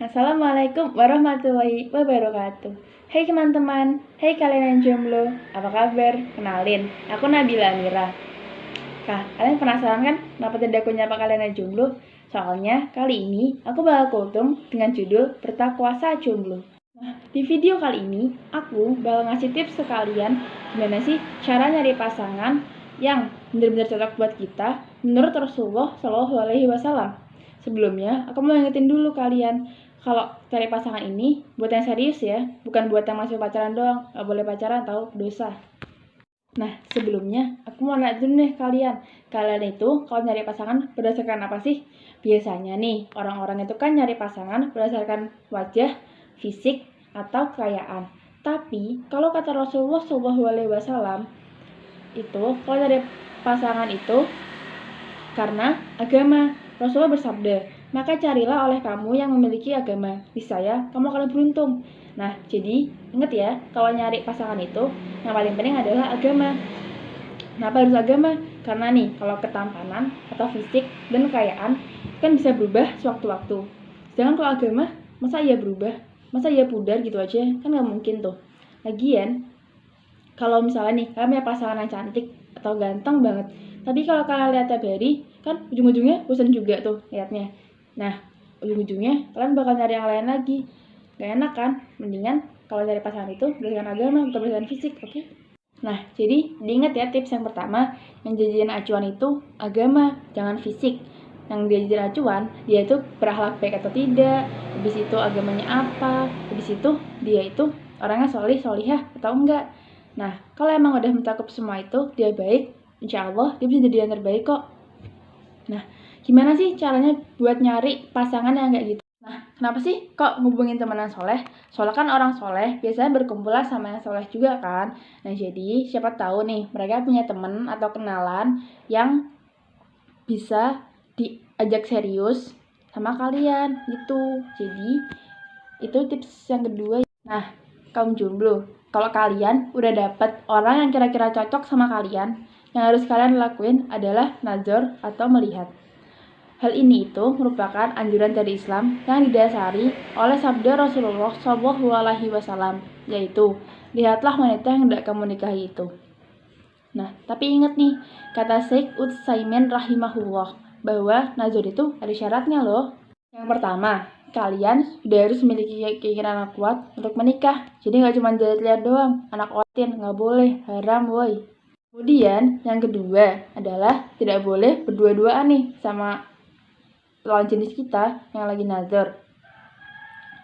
Assalamualaikum warahmatullahi wabarakatuh. Hai teman-teman, hai kalian yang jomblo, apa kabar? Kenalin, aku Nabila Amira. Kalian penasaran kan kenapa tidak aku nyapa kalian yang jomblo? Soalnya kali ini aku bakal kultum dengan judul Bertakwa Saat Jomblo. Nah, di video kali ini aku bakal ngasih tips ke kalian gimana sih cara nyari pasangan yang benar-benar cocok buat kita menurut Rasulullah Shallallahu Alaihi Wasallam. Sebelumnya, aku mau ingetin dulu kalian kalau cari pasangan ini buat yang serius ya, bukan buat yang masih pacaran doang. Gak boleh pacaran, tahu, dosa. Nah, sebelumnya aku mau nanya dulu nih kalian itu kalau nyari pasangan berdasarkan apa sih? Biasanya nih, orang-orang itu kan nyari pasangan berdasarkan wajah, fisik, atau kekayaan. Tapi, kalau kata Rasulullah SAW, itu kalau nyari pasangan itu karena agama. Rasulullah bersabda, maka carilah oleh kamu yang memiliki agama, niscaya kamu akan beruntung. Nah, jadi ingat ya, kalau nyari pasangan itu yang paling penting adalah agama. Kenapa harus agama? Karena nih, kalau ketampanan atau fisik dan kekayaan kan bisa berubah sewaktu-waktu. Sedangkan kalau agama, masa iya berubah? Masa iya pudar gitu aja? Kan nggak mungkin tuh. Lagian, kalau misalnya nih, kalian punya pasangan yang cantik atau ganteng banget, tapi kalau kalian lihat tiap hari, kan ujung-ujungnya bosan juga tuh liatnya. Nah, ujung-ujungnya kalian bakal nyari yang lain lagi. Gak enak kan? Mendingan kalau nyari pasangan itu berdasarkan agama, bukan berdasarkan fisik, oke? Nah, jadi diingat ya tips yang pertama, yang jadiin acuan itu agama, jangan fisik. Yang dijadiin acuan, dia itu berakhlak baik atau tidak, habis itu agamanya apa, habis itu dia itu orangnya solih, solihah atau enggak. Nah, kalau emang udah mencakup semua itu, dia baik, insya Allah dia bisa jadi yang terbaik kok. Nah, gimana sih caranya buat nyari pasangan yang kayak gitu? Nah, kenapa sih kok ngubungin teman yang soleh? Soalnya kan orang soleh biasanya berkumpul sama yang soleh juga kan. Nah, jadi siapa tahu nih mereka punya teman atau kenalan yang bisa diajak serius sama kalian gitu. Jadi, itu tips yang kedua. Nah, kaum jomblo, kalau kalian udah dapet orang yang kira-kira cocok sama kalian, yang harus kalian lakuin adalah nazar atau melihat. Hal ini itu merupakan anjuran dari Islam yang didasari oleh sabda Rasulullah SAW, yaitu lihatlah wanita yang hendak kamu nikahi itu. Nah, tapi ingat nih, kata Syekh Utsaimin rahimahullah, bahwa nazar itu ada syaratnya loh. Yang pertama, kalian udah harus memiliki keinginan yang kuat untuk menikah. Jadi nggak cuma lihat-lihat doang, anak otin, nggak boleh, haram woi. Kemudian yang kedua adalah tidak boleh berdua-duaan nih sama lawan jenis kita yang lagi nazar.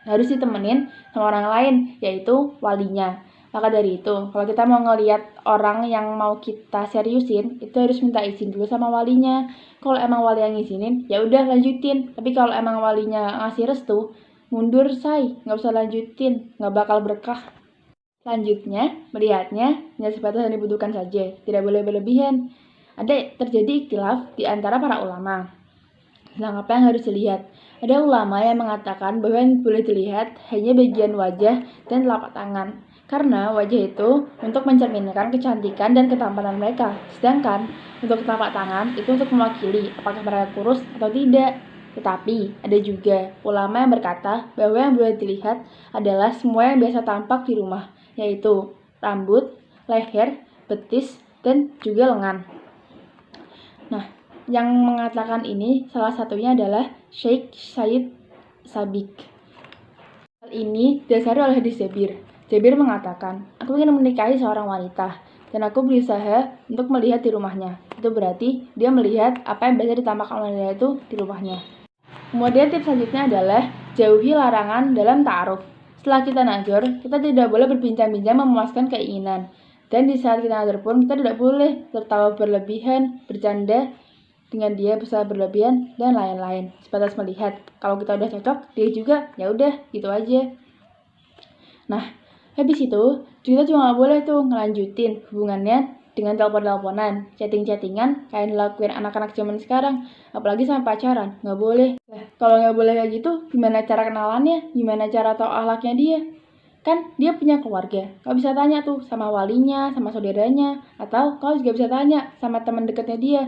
Harus ditemenin sama orang lain, yaitu walinya. Maka dari itu, kalau kita mau ngelihat orang yang mau kita seriusin, itu harus minta izin dulu sama walinya. Kalau emang wali yang ngizinin, ya udah lanjutin. Tapi kalau emang walinya ngasih restu, mundur say, nggak usah lanjutin, nggak bakal berkah. Selanjutnya, melihatnya hanya sebatas yang dibutuhkan saja, tidak boleh berlebihan. Ada terjadi ikhtilaf di antara para ulama tentang apa yang harus dilihat. Ada ulama yang mengatakan bahwa yang boleh dilihat hanya bagian wajah dan telapak tangan, karena wajah itu untuk mencerminkan kecantikan dan ketampanan mereka, sedangkan untuk telapak tangan itu untuk mewakili apakah mereka kurus atau tidak. Tetapi ada juga ulama yang berkata bahwa yang boleh dilihat adalah semua yang biasa tampak di rumah, yaitu rambut, leher, betis, dan juga lengan. Nah, yang mengatakan ini salah satunya adalah Syekh Said Sabiq. Hal ini didasari oleh hadis Jabir. Jabir mengatakan, aku ingin menikahi seorang wanita dan aku berusaha untuk melihat di rumahnya. Itu berarti dia melihat apa yang biasa ditampakkan wanita itu di rumahnya. Kemudian tips selanjutnya adalah jauhi larangan dalam ta'aruf. Setelah kita nazar, kita tidak boleh berbincang-bincang memuaskan keinginan. Dan di saat kita nazar pun kita tidak boleh tertawa berlebihan, bercanda dengan dia besar berlebihan dan lain-lain. Sebatas melihat. Kalau kita udah cocok, dia juga ya udah gitu aja. Nah, habis itu kita juga nggak boleh tuh ngelanjutin hubungannya dengan telepon-teleponan, chatting-chattingan kayak dilakuin anak-anak zaman sekarang, apalagi sampai pacaran, nggak boleh. Kalau nggak boleh kayak gitu, gimana cara kenalannya? Gimana cara tahu akhlaknya dia? Kan dia punya keluarga, kau bisa tanya tuh sama walinya, sama saudaranya, atau kau juga bisa tanya sama teman dekatnya dia.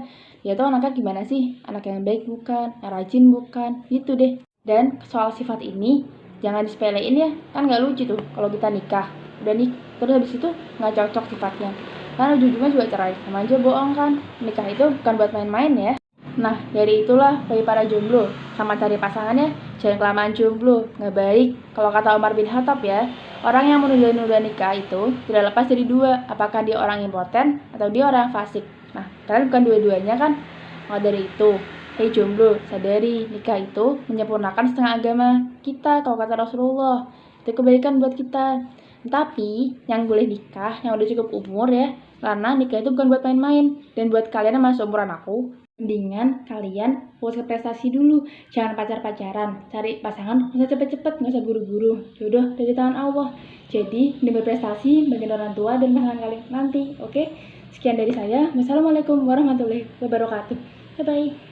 Dia tuh anaknya gimana sih? Anak yang baik bukan? Yang rajin bukan? Gitu deh. Dan soal sifat ini jangan disepelein ya, kan nggak lucu tuh kalau kita nikah udah terus habis itu nggak cocok sifatnya, kan ujung-ujungnya juga cerai, sama aja bohong kan. Nikah itu bukan buat main-main ya. Nah, dari itulah bagi para jomblo, sama cari pasangannya jangan kelamaan jomblo, nggak baik. Kalau kata Umar bin Khattab ya, orang yang menunda-nunda nikah itu tidak lepas dari dua, apakah dia orang impoten atau dia orang fasik. Nah, kalian bukan dua-duanya kan? Maka dari itu, hei jomblo, sadari nikah itu menyempurnakan setengah agama kita kalau kata Rasulullah. Itu kebaikan buat kita. Tapi yang boleh nikah yang udah cukup umur ya, karena nikah itu bukan buat main-main. Dan buat kalian yang masih umuran aku, mendingan kalian fokus ke prestasi dulu, jangan pacar-pacaran, cari pasangan nggak usah cepet-cepet, nggak usah buru-buru, jodoh dari tangan Allah. Jadi demi prestasi bagi orang tua dan pasangan kalian nanti. Oke, sekian dari saya. Wassalamualaikum warahmatullahi wabarakatuh. Bye bye.